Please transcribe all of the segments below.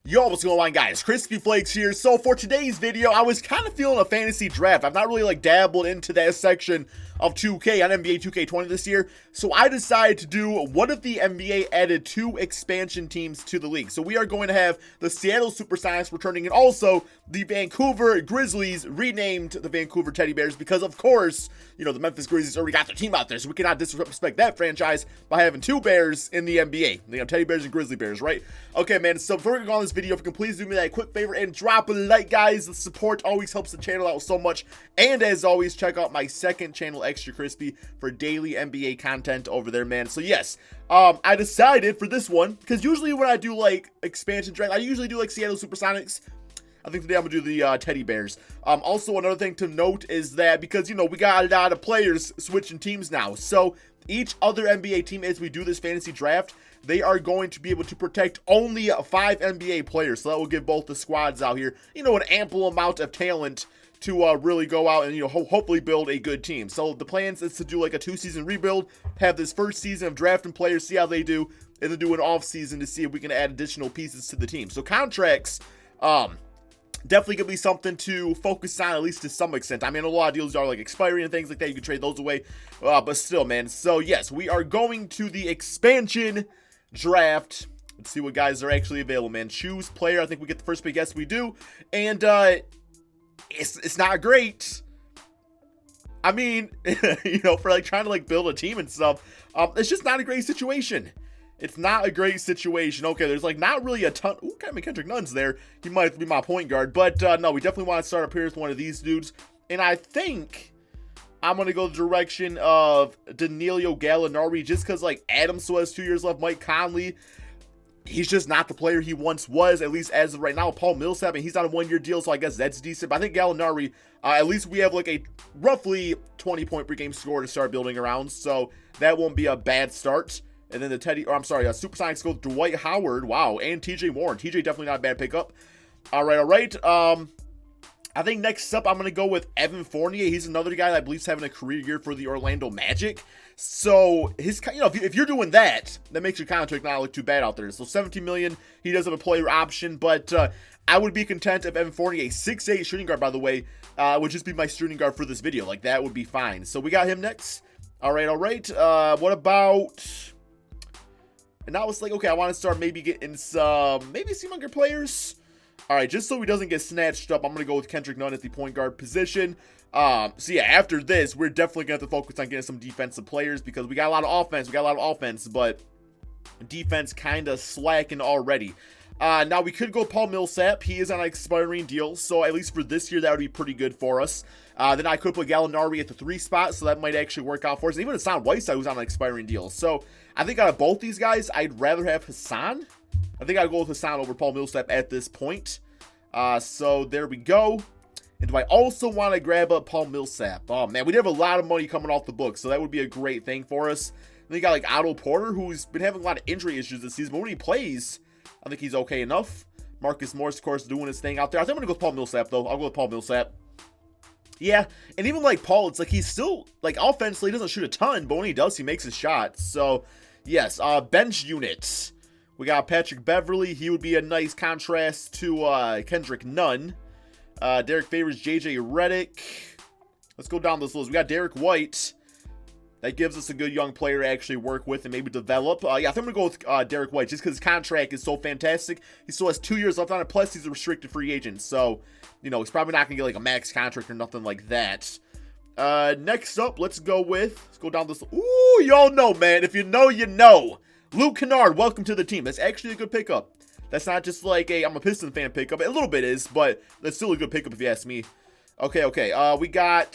Yo, what's going on, guys? KrispyFlakes here. So for today's video, I was kind of feeling a fantasy draft. I've not really dabbled into that section of 2K on NBA 2K20 this year. So I decided to do what if the NBA added 2 expansion teams to the league. So we are going to have the Seattle Supersonics returning, and also the Vancouver Grizzlies, renamed the Vancouver Teddy Bears, because of course, you know, the Memphis Grizzlies already got their team out there, so we cannot disrespect that franchise by having 2 Bears in the NBA. You know, Teddy Bears and Grizzly Bears, right? Okay, man, so before we go on this video, if you can please do me that quick favor and drop a like, guys. The support always helps the channel out so much. And as always, check out my second channel, Extra Crispy, for daily NBA content over there, man. So yes, I decided for this one, because usually when I do like expansion draft, I usually do like Seattle Supersonics. I think today I'm gonna do the Teddy Bears. Also, another thing to note is that because, you know, we got a lot of players switching teams now, so each other NBA team, as we do this fantasy draft, they are going to be able to protect only 5 NBA players. So that will give both the squads out here, you know, an ample amount of talent to really go out and, you know, hopefully build a good team. So the plans is to do like a 2-season rebuild, have this first season of drafting players, see how they do, and then do an off season to see if we can add additional pieces to the team. So contracts, definitely gonna be something to focus on, at least to some extent. I mean, a lot of deals are like expiring and things like that. You can trade those away, but still, man. So yes, we are going to the expansion draft. Let's see what guys are actually available, man. Choose player. I think we get the first pick. Yes, we do. And it's not great. I mean, you know, for like trying to like build a team and stuff, it's just not a great situation. It's not a great situation. Okay, there's like not really a ton. Ooh, kind of Kendrick Nunn's there. He might be my point guard, but no, we definitely want to start up here with one of these dudes. And I think I'm going to go the direction of Danilo Gallinari, just because like Adam still has 2 years left. Mike Conley, he's just not the player he once was, at least as of right now. Paul Millsap, and he's on a 1-year deal, so I guess that's decent. But I think Gallinari, at least we have like a roughly 20-point per game score to start building around, so that won't be a bad start. And then the Supersonics go Dwight Howard, wow, and TJ Warren. TJ definitely not a bad pickup. All right. I think next up I'm going to go with Evan Fournier. He's another guy that I believe is having a career year for the Orlando Magic. So his, you know, if you're doing that, that makes your contract not look too bad out there. So $17 million. He does have a player option, but I would be content if Evan Fournier, a 6'8" shooting guard, by the way, would just be my shooting guard for this video. Like, that would be fine. So we got him next. All right. What about? And now it's like, okay, I want to start maybe getting some younger players. All right, just so he doesn't get snatched up, I'm going to go with Kendrick Nunn at the point guard position. So yeah, after this, we're definitely going to have to focus on getting some defensive players because we got a lot of offense. But defense kind of slacking already. Now we could go Paul Millsap. He is on an expiring deal, so at least for this year, that would be pretty good for us. Then I could put Gallinari at the 3 spot, so that might actually work out for us. And even Hassan Whiteside, who's on an expiring deal. So I think out of both these guys, I'd rather have Hassan. I think I'd go with Hassan over Paul Millsap at this point. So there we go. And do I also want to grab up Paul Millsap? Oh, man, we have a lot of money coming off the books, so that would be a great thing for us. Then you got like Otto Porter, who's been having a lot of injury issues this season, but when he plays, I think he's okay enough. Marcus Morris, of course, doing his thing out there. I think I'm going to go with Paul Millsap, though. I'll go with Paul Millsap. Yeah, and even like Paul, it's like he's still, like, offensively, he doesn't shoot a ton, but when he does, he makes his shots. So, yes, bench units. We got Patrick Beverly. He would be a nice contrast to Kendrick Nunn. Derek Favors, JJ Redick. Let's go down this list. We got Derek White. That gives us a good young player to actually work with and maybe develop. Yeah, I think I'm going to go with Derek White just because his contract is so fantastic. He still has 2 years left on it, plus he's a restricted free agent. So, you know, he's probably not going to get like a max contract or nothing like that. Next up, let's go down this. Ooh, y'all know, man. If you know, you know. Luke Kennard, welcome to the team. That's actually a good pickup. That's not just like I'm a Piston fan pickup. A little bit is, but that's still a good pickup if you ask me. Okay. We got,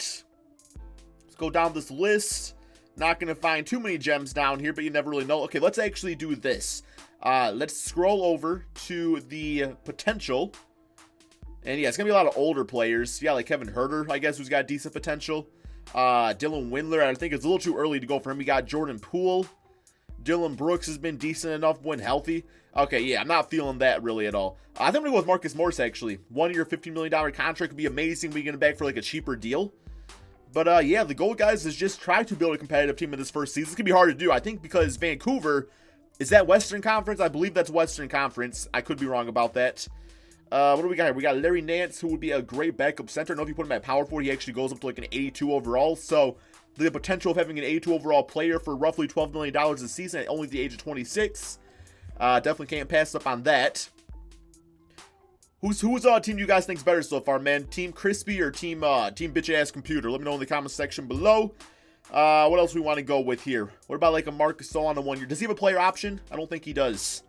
let's go down this list. Not going to find too many gems down here, but you never really know. Okay, let's actually do this. Let's scroll over to the potential. And yeah, it's going to be a lot of older players. Yeah, like Kevin Huerter, I guess, who's got decent potential. Dylan Windler, I think it's a little too early to go for him. We got Jordan Poole. Dylan Brooks has been decent enough when healthy. Okay, yeah, I'm not feeling that really at all. I think I'm going to go with Marcus Morris, actually. 1-year, $15 million contract would be amazing. We get him back for like a cheaper deal. But yeah, the goal, guys, is just try to build a competitive team in this first season. It's going to be hard to do, I think, because Vancouver Is that Western Conference? I believe that's Western Conference. I could be wrong about that. What do we got here? We got Larry Nance, who would be a great backup center. I know if you put him at power forward, he actually goes up to like an 82 overall. So the potential of having an 82 overall player for roughly $12 million a season at only the age of 26. Definitely can't pass up on that. Who's team you guys think's better so far, man? Team Crispy or team bitch ass computer? Let me know in the comment section below. What else we want to go with here? What about like a Marcus Gasol on the 1 year? Does he have a player option? I don't think he does.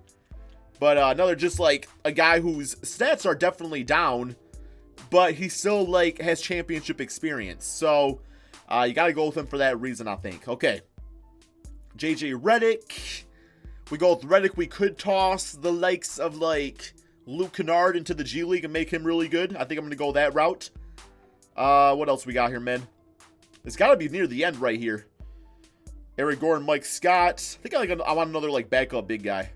But another just like a guy whose stats are definitely down, but he still like has championship experience. So you got to go with him for that reason, I think. Okay. JJ Redick. We go with Redick. We could toss the likes of like Luke Kennard into the G League and make him really good. I think I'm going to go that route. What else we got here, man? It's got to be near the end right here. Eric Gordon, Mike Scott. I think I want another like backup big guy.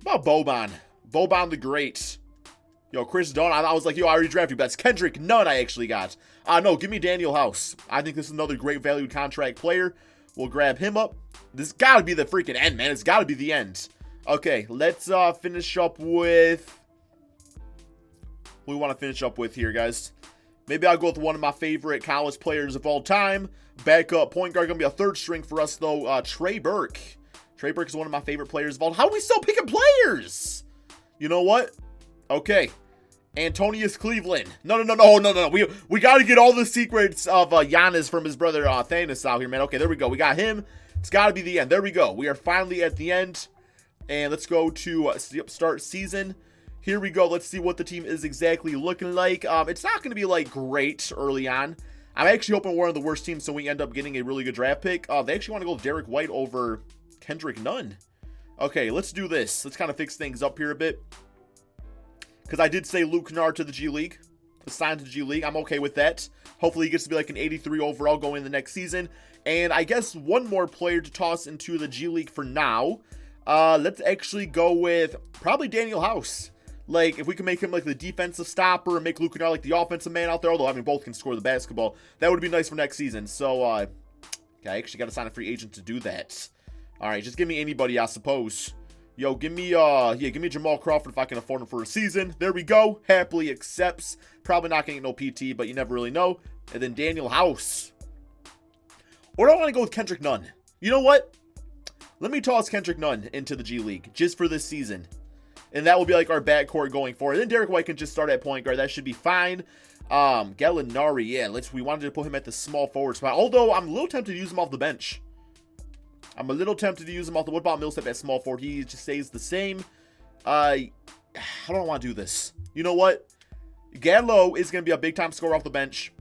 What about Boban? Boban the Great. Yo, Chris Dunn. I was like, yo, I already drafted you. That's Kendrick Nunn I actually got. No, give me Daniel House. I think this is another great valued contract player. We'll grab him up. This got to be the freaking end, man. It's got to be the end. Okay, let's finish up with... What we want to finish up with here, guys. Maybe I'll go with one of my favorite college players of all time. Backup point guard. Going to be a third string for us, though. Trey Burke. Trey Burke is one of my favorite players of all time. How are we still picking players? You know what? Okay. Antonius Cleveland. No. We got to get all the secrets of Giannis from his brother Thanos out here, man. Okay, there we go. We got him. It's got to be the end. There we go. We are finally at the end. And let's go to start season. Here we go. Let's see what the team is exactly looking like. It's not going to be like great early on. I'm actually hoping we're one of the worst teams so we end up getting a really good draft pick. They actually want to go with Derek White over Kendrick Nunn. Okay, let's do this. Let's kind of fix things up here a bit. Because I did say Luke Kennard to the G League. Assigned to the G League. I'm okay with that. Hopefully he gets to be like an 83 overall going in the next season. And I guess one more player to toss into the G League for now. Let's actually go with probably Daniel House. Like, if we can make him like the defensive stopper and make Luke Kennard like the offensive man out there, although I mean both can score the basketball, that would be nice for next season. So, okay, I actually got to sign a free agent to do that. All right, just give me anybody, I suppose. Yo, give me Jamal Crawford if I can afford him for a season. There we go. Happily accepts. Probably not going to get no PT, but you never really know. And then Daniel House. Or do I want to go with Kendrick Nunn? You know what? Let me toss Kendrick Nunn into the G League just for this season. And that will be like our backcourt going forward. Then Derek White can just start at point guard. That should be fine. Gallinari, yeah, we wanted to put him at the small forward spot. Although I'm a little tempted to use him off the bench. What about Millsap at small forward? He just stays the same. I don't want to do this. You know what? Gallo is going to be a big-time scorer off the bench.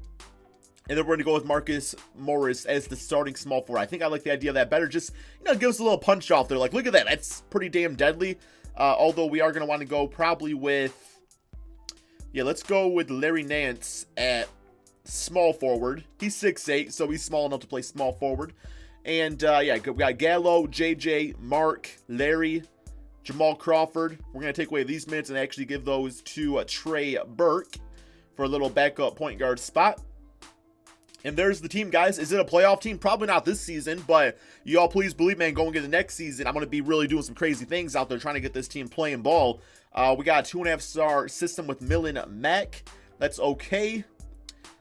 And then we're going to go with Marcus Morris as the starting small forward. I think I like the idea of that better. Just, give us a little punch off there. Like, look at that. That's pretty damn deadly. Although we are going to want to go probably with... Yeah, let's go with Larry Nance at small forward. He's 6'8", so he's small enough to play small forward. And, yeah, we got Gallo, JJ, Mark, Larry, Jamal Crawford. We're going to take away these minutes and actually give those to Trey Burke for a little backup point guard spot. And there's the team, guys. Is it a playoff team? Probably not this season, but you all please believe, man, going into the next season, I'm going to be really doing some crazy things out there trying to get this team playing ball. We got a 2.5-star system with Millen Mack. That's okay.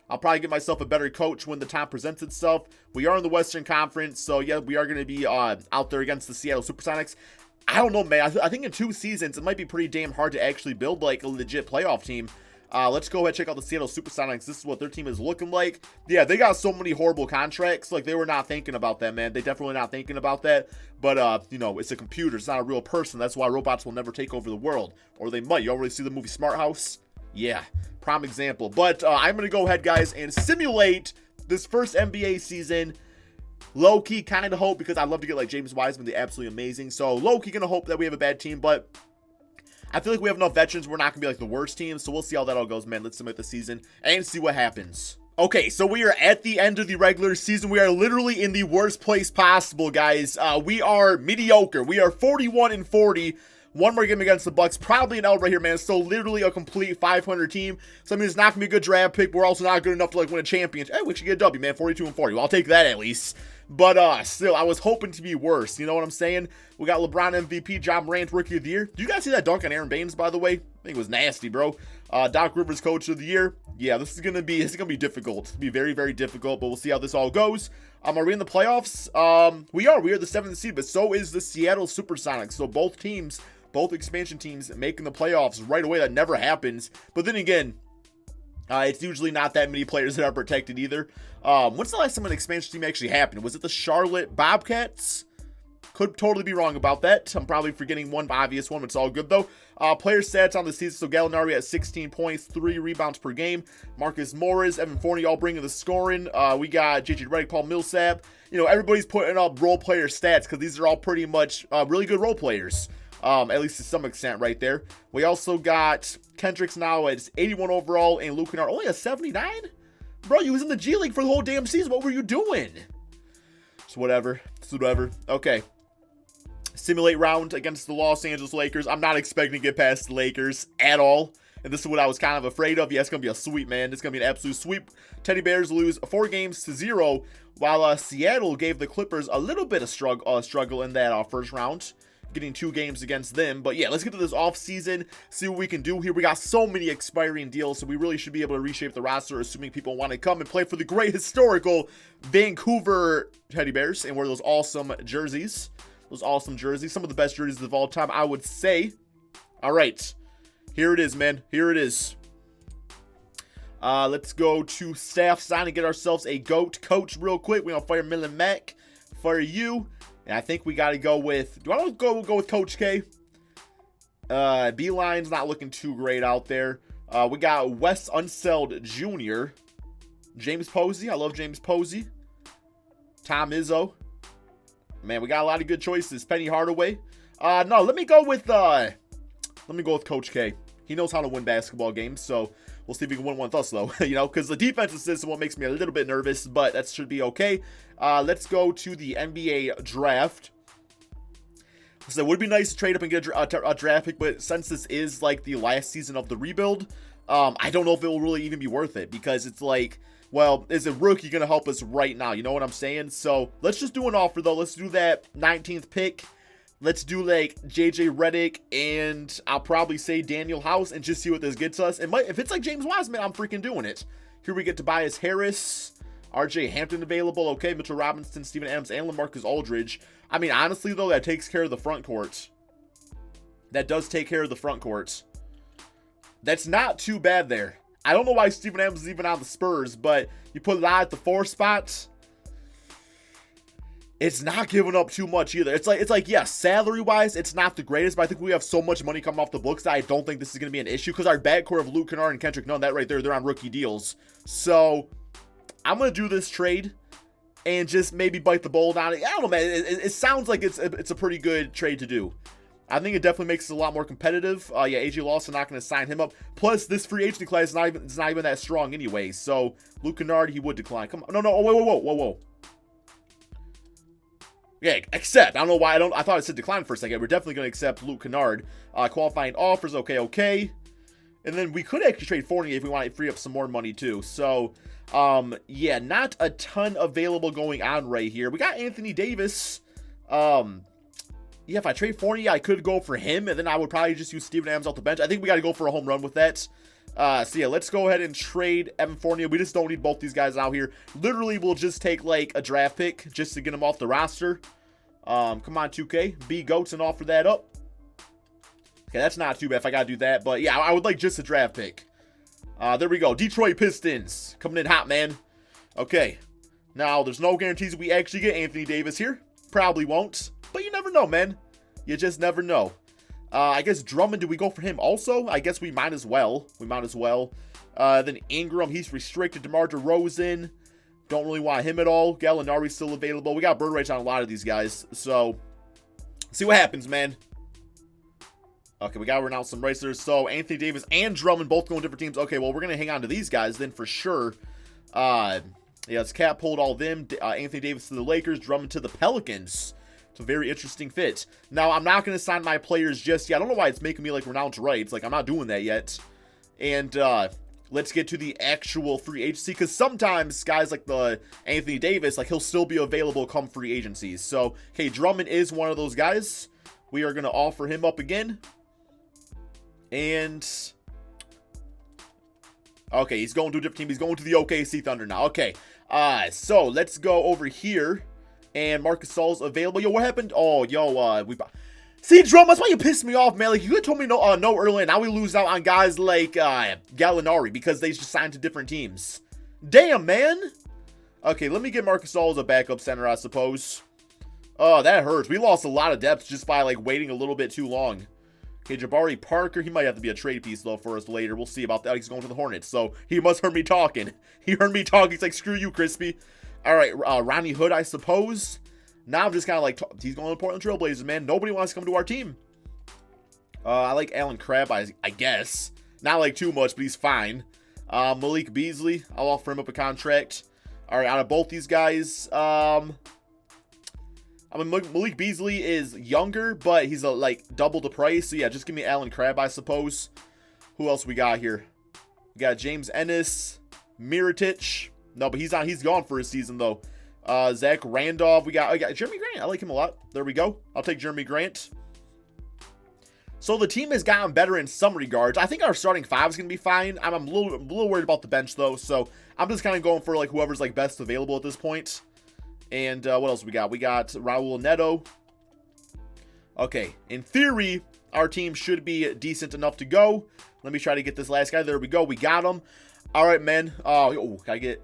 I'll probably get myself a better coach when the time presents itself. We are in the Western Conference, so yeah, we are going to be out there against the Seattle Supersonics. I don't know, man. I think in 2 seasons, it might be pretty damn hard to actually build like a legit playoff team. Let's go ahead and check out the Seattle Supersonics. This is what their team is looking like. Yeah, they got so many horrible contracts. Like, they were not thinking about that, man. They definitely not thinking about that. But, it's a computer. It's not a real person. That's why robots will never take over the world. Or they might. You already see the movie Smart House? Yeah, prime example. But I'm going to go ahead, guys, and simulate this first NBA season. Low-key kind of hope, because I'd love to get, like, James Wiseman. They're absolutely amazing. So, low-key going to hope that we have a bad team, but... I feel like we have enough veterans. We're not going to be like the worst team. So we'll see how that all goes, man. Let's submit the season and see what happens. Okay, so we are at the end of the regular season. We are literally in the worst place possible, guys. We are mediocre. We are 41-40. One more game against the Bucks. Probably an L right here, man. So literally a complete 500 team. So I mean, it's not going to be a good draft pick. We're also not good enough to like win a championship. Hey, we should get a W, man. 42-40. Well, I'll take that at least. But still, I was hoping to be worse. You know what I'm saying? We got LeBron MVP, John Morant Rookie of the Year. Do you guys see that dunk on Aaron Baines, by the way? I think it was nasty, bro. Doc Rivers Coach of the Year. Yeah, this is gonna be difficult. It's gonna be very, very difficult, but we'll see how this all goes. Are we in the playoffs? We are the 7th seed, but so is the Seattle Supersonics. So both teams, both expansion teams, making the playoffs right away. That never happens. But then again, it's usually not that many players that are protected either. When's the last time an expansion team actually happened? Was it the Charlotte Bobcats? Could totally be wrong about that. I'm probably forgetting one obvious one, but it's all good though. Player stats on the season. So Gallinari at 16 points, 3 rebounds per game. Marcus Morris, Evan Fournier all bringing the scoring. We got JJ Redick, Paul Millsap. You know, everybody's putting up role player stats because these are all pretty much really good role players. At least to some extent right there. We also got Kendricks now at 81 overall and Luke Kennard only a 79? Bro, you was in the G League for the whole damn season. What were you doing? It's whatever. Okay. Simulate round against the Los Angeles Lakers. I'm not expecting to get past the Lakers at all. And this is what I was kind of afraid of. Yeah, it's going to be a sweep, man. It's going to be an absolute sweep. Teddy Bears lose 4-0, while Seattle gave the Clippers a little bit of struggle in that first round, getting 2 games against them. But yeah, let's get to this offseason, see what we can do here. We got so many expiring deals, so we really should be able to reshape the roster, assuming people want to come and play for the great historical Vancouver Teddy Bears and wear those awesome jerseys. Some of the best jerseys of all time, I would say. All right, here it is, man. Here it is. Let's go to staff sign and get ourselves a GOAT coach real quick. We're gonna fire Millen Mack, fire you, and I think we got to go with. Do I want to go with Coach K? Beeline's not looking too great out there. We got Wes Unseld Jr., James Posey. I love James Posey. Tom Izzo. Man, we got a lot of good choices. Penny Hardaway. No, let me go with Coach K. He knows how to win basketball games, so we'll see if he can win one with us, though. You know, because the defensive system what makes me a little bit nervous, but that should be okay. Let's go to the NBA draft. So it would be nice to trade up and get a draft pick, but since this is like the last season of the rebuild, I don't know if it will really even be worth it, because it's like, well, is a rookie going to help us right now? You know what I'm saying? So let's just do an offer, though. Let's do that 19th pick. Let's do like JJ Redick, and I'll probably say Daniel House, and just see what this gets us. If it's like James Wiseman, I'm freaking doing it. Here we get Tobias Harris, RJ Hampton available. Okay, Mitchell Robinson, Steven Adams, and LaMarcus Aldridge. I mean, honestly, though, that takes care of the front court. That does take care of the front court. That's not too bad there. I don't know why Steven Adams is even on the Spurs, but you put that at the 4 spot. It's not giving up too much either. It's like, yeah, salary-wise, it's not the greatest, but I think we have so much money coming off the books that I don't think this is going to be an issue, because our backcourt of Luke Kennard and Kendrick Nunn, that right there, they're on rookie deals. So I'm going to do this trade and just maybe bite the bullet on it. I don't know, man. It sounds like it's a pretty good trade to do. I think it definitely makes it a lot more competitive. Yeah, AJ Lawson not going to sign him up. Plus, this free agency class is not even that strong anyway. So Luke Kennard, he would decline. Come on, no, whoa. Yeah, accept. I don't know why I thought it said decline for a second. We're definitely going to accept Luke Kennard. Qualifying offers, okay. And then we could actually trade Fournier if we want to free up some more money too. So, yeah, not a ton available going on right here. We got Anthony Davis. Yeah, if I trade Fournier, I could go for him, and then I would probably just use Steven Adams off the bench. I think we got to go for a home run with that. So yeah, let's go ahead and trade Evan Fournier. We just don't need both these guys out here. Literally, we'll just take like a draft pick just to get them off the roster. Come on, 2K. Be goats and offer that up. Okay, that's not too bad if I got to do that. But yeah, I would like just a draft pick. There we go. Detroit Pistons. Coming in hot, man. Okay. Now, there's no guarantees we actually get Anthony Davis here. Probably won't. But you never know, man. You just never know. I guess Drummond, do we go for him also? I guess we might as well. Then Ingram, he's restricted. DeMar DeRozan, don't really want him at all. Gallinari's still available. We got bird rights on a lot of these guys. So, see what happens, man. Okay, we got to renounce some rights there. So, Anthony Davis and Drummond both going different teams. Okay, well, we're going to hang on to these guys then for sure. Yeah, it's Cat pulled all them. Anthony Davis to the Lakers, Drummond to the Pelicans. It's a very interesting fit. Now, I'm not going to sign my players just yet. I don't know why it's making me like renounce rights. Like, I'm not doing that yet. And let's get to the actual free agency, because sometimes guys like the Anthony Davis, like he'll still be available come free agencies. So, okay, Drummond is one of those guys. We are going to offer him up again. And, okay, he's going to a different team. He's going to the OKC Thunder now. Okay, so let's go over here. And Marcus Gasol's available. Yo, what happened? Oh, yo, see, Drum, that's why you pissed me off, man. Like, you could have told me no earlier. Now we lose out on guys like Gallinari because they just signed to different teams. Damn, man. Okay, let me get Marcus Gasol as a backup center, I suppose. Oh, that hurts. We lost a lot of depth just by, like, waiting a little bit too long. Okay, Jabari Parker. He might have to be a trade piece, though, for us later. We'll see about that. He's going to the Hornets, so he must heard me talking. He heard me talking. He's like, screw you, Crispy. All right, Ronnie Hood, I suppose. Now I'm just kind of like, he's going to the Portland Trailblazers, man. Nobody wants to come to our team. I like Alan Crabb, I guess. Not like too much, but he's fine. Malik Beasley, I'll offer him up a contract. All right, out of both these guys, I mean, Malik Beasley is younger, but he's like double the price. So yeah, just give me Alan Crabb, I suppose. Who else we got here? We got James Ennis, Mirotic. No, but he's gone for a season though. Zach Randolph. We got Jeremy Grant. I like him a lot. There we go. I'll take Jeremy Grant. So the team has gotten better in some regards. I think our starting five is going to be fine. I'm a little worried about the bench though. So I'm just kind of going for like whoever's like best available at this point. And what else we got? We got Raul Neto. Okay. In theory, our team should be decent enough to go. Let me try to get this last guy. There we go. We got him. All right, man. Oh, can I get...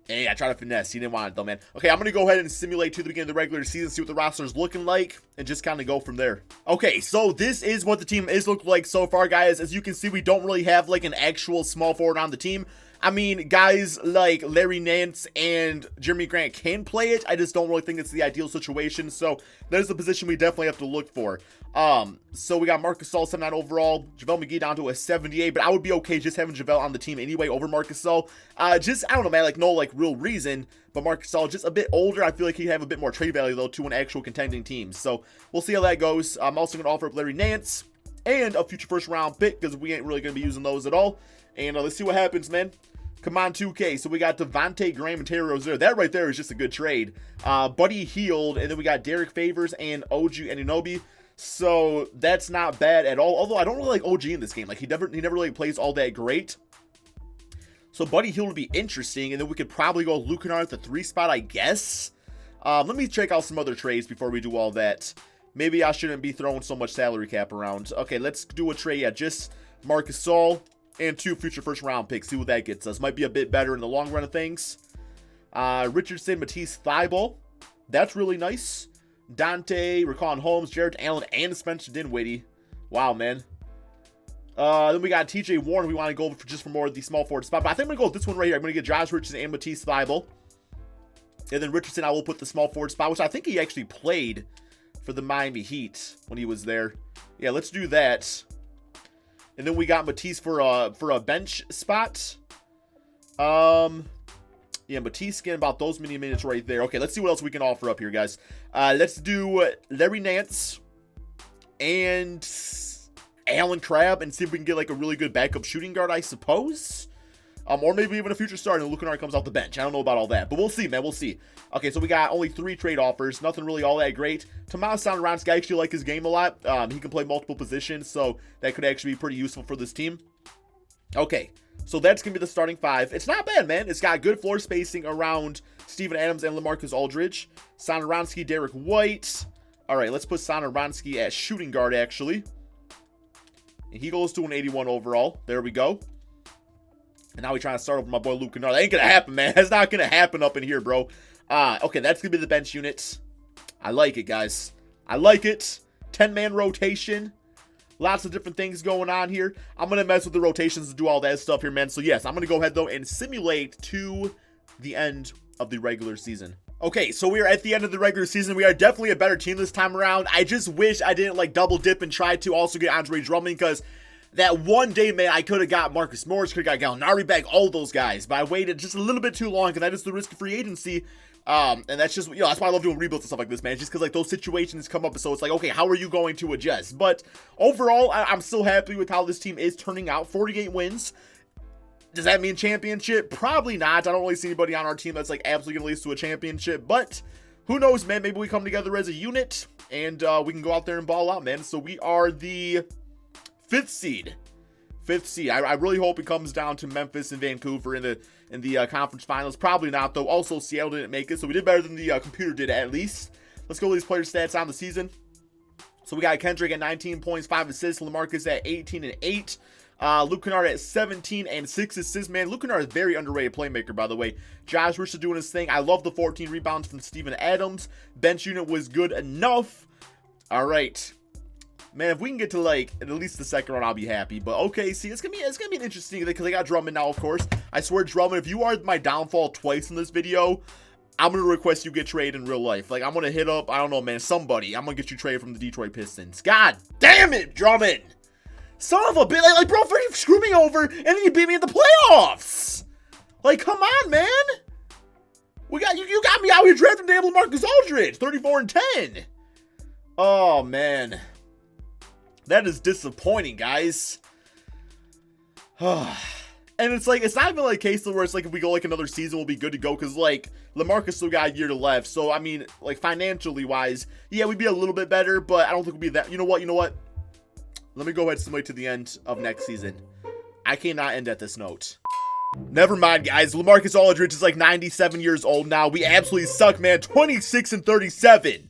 Hey, I tried to finesse. He didn't want it, though, man. Okay, I'm going to go ahead and simulate to the beginning of the regular season, see what the roster is looking like, and just kind of go from there. Okay, so this is what the team is looking like so far, guys. As you can see, we don't really have, like, an actual small forward on the team. I mean, guys like Larry Nance and Jeremy Grant can play it. I just don't really think it's the ideal situation. So there's a position we definitely have to look for. So we got Marcus Gasol 79 overall, JaVale McGee down to a 78, but I would be okay just having JaVale on the team anyway over Marcus Gasol. Just, I don't know, man, like no like real reason, but Marcus Gasol just a bit older. I feel like he'd have a bit more trade value though to an actual contending team. So we'll see how that goes. I'm also going to offer up Larry Nance and a future first round pick because we ain't really going to be using those at all. And let's see what happens, man. Come on, 2K. So we got Devontae Graham and Terry Rozier. That right there is just a good trade. Buddy Hield, and then we got Derek Favors and OG Anunoby. So that's not bad at all. Although I don't really like OG in this game. Like he never really plays all that great. So Buddy Hield would be interesting, and then we could probably go Luke Kennard at the 3 spot, I guess. Let me check out some other trades before we do all that. Maybe I shouldn't be throwing so much salary cap around. Okay, let's do a trade. Yeah, just Marcus Gasol and 2 future first round picks. See what that gets us. Might be a bit better in the long run of things. Richardson, Matisse Thybulle. That's really nice. Dante, Raquan Holmes, Jarrett Allen, and Spencer Dinwiddie. Wow, man. Then we got TJ Warren. We want to go for just for more of the small forward spot. But I think I'm going to go with this one right here. I'm going to get Josh Richardson and Matisse Thybulle. And then Richardson, I will put the small forward spot, which I think he actually played for the Miami Heat when he was there. Yeah, let's do that. And then we got Matisse for a bench spot. Yeah, Matisse getting about those many minutes right there. Okay, let's see what else we can offer up here, guys. Let's do Larry Nance and Alan Crabb and see if we can get like a really good backup shooting guard, I suppose. Or maybe even a future starter and Luke Kennard comes off the bench. I don't know about all that, but we'll see, man. We'll see. Okay, so we got only 3 trade offers. Nothing really all that great. Tomas Satoransky, I actually like his game a lot. He can play multiple positions, so that could actually be pretty useful for this team. Okay, so that's going to be the starting 5. It's not bad, man. It's got good floor spacing around Steven Adams and LaMarcus Aldridge. Satoransky, Derek White. All right, let's put Satoransky at shooting guard, actually. And he goes to an 81 overall. There we go. And now we trying to start over my boy Luke Kennard. That ain't going to happen, man. That's not going to happen up in here, bro. Okay, that's going to be the bench unit. I like it, guys. I like it. 10-man rotation. Lots of different things going on here. I'm going to mess with the rotations and do all that stuff here, man. So, yes, I'm going to go ahead, though, and simulate to the end of the regular season. Okay, so we are at the end of the regular season. We are definitely a better team this time around. I just wish I didn't, like, double dip and try to also get Andre Drummond because that one day, man, I could have got Marcus Morris, could have got Gallinari back, all those guys. But I waited just a little bit too long because that is the risk of free agency And that's just, that's why I love doing rebuilds and stuff like this, man. Just because, like, those situations come up, so it's like, okay, how are you going to adjust? But overall, I'm still happy with how this team is turning out. 48 wins. Does that mean championship? Probably not. I don't really see anybody on our team that's, like, absolutely going to lead us to a championship. But who knows, man? Maybe we come together as a unit, and we can go out there and ball out, man. So we are the 5th seed. 5th seed. I really hope it comes down to Memphis and Vancouver in the conference finals. Probably not, though. Also, Seattle didn't make it, so we did better than the computer did, at least. Let's go with these player stats on the season. So we got Kendrick at 19 points, 5 assists. LaMarcus at 18 and 8. Luke Kennard at 17 and 6 assists, man. Luke Kennard is a very underrated playmaker, by the way. Josh Richardson doing his thing. I love the 14 rebounds from Steven Adams. Bench unit was good enough. All right. Man, if we can get to, like, at least the second round, I'll be happy. But okay, see, it's gonna be an interesting thing because I got Drummond now, of course. I swear, Drummond, if you are my downfall twice in this video, I'm gonna request you get traded in real life. Like, I'm gonna hit up, I don't know, man, somebody. I'm gonna get you traded from the Detroit Pistons. God damn it, Drummond! Son of a bitch! Like, bro, first you screw me over, and then you beat me in the playoffs. Like, come on, man. You got me out here drafting damn LaMarcus Aldridge, 34 and 10. Oh man. That is disappointing, guys. And it's like, it's not even like a case where it's like if we go like another season, we'll be good to go. Because like LaMarcus still got a year to left. So I mean, like financially wise, yeah, we'd be a little bit better, but I don't think we'd be that. You know what? Let me go ahead and simulate to the end of next season. I cannot end at this note. Never mind, guys. LaMarcus Aldridge is like 97 years old now. We absolutely suck, man. 26 and 37.